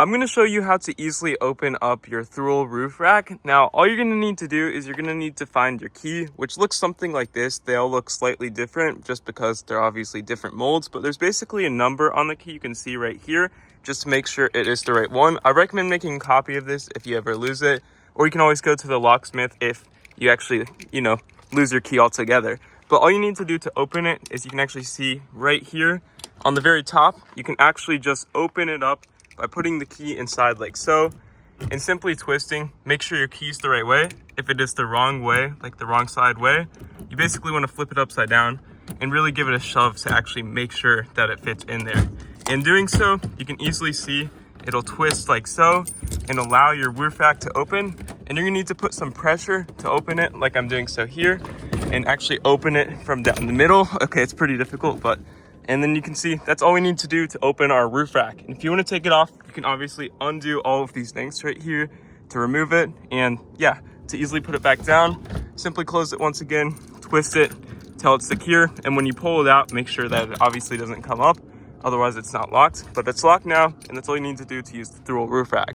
I'm going to show you how to easily open up your thule roof rack. Now, all you're going to need to do is you're going to need to find your key, which looks something like this. They all look slightly different just because they're obviously different molds, but there's basically a number on the key you can see right here just to make sure it is the right one. I recommend making a copy of this if you ever lose it, or you can always go to the locksmith if you actually, lose your key altogether. But all you need to do to open it is you can actually see right here on the very top, you can actually just open it up by putting the key inside like so and simply twisting. Make sure your key's the right way. If it is the wrong way, like the wrong side way, you basically want to flip it upside down and really give it a shove to actually make sure that it fits in there. In doing so, you can easily see it'll twist like so and allow your roof rack to open. And you're gonna need to put some pressure to open it like I'm doing so here and actually open it from down the middle. Okay, it's pretty difficult, and then you can see that's all we need to do to open our roof rack. And if you want to take it off, you can obviously undo all of these things right here to remove it. And yeah, to easily put it back down, simply close it once again, twist it till it's secure. And when you pull it out, make sure that it obviously doesn't come up. Otherwise, it's not locked, but it's locked now. And that's all you need to do to use the thule roof rack.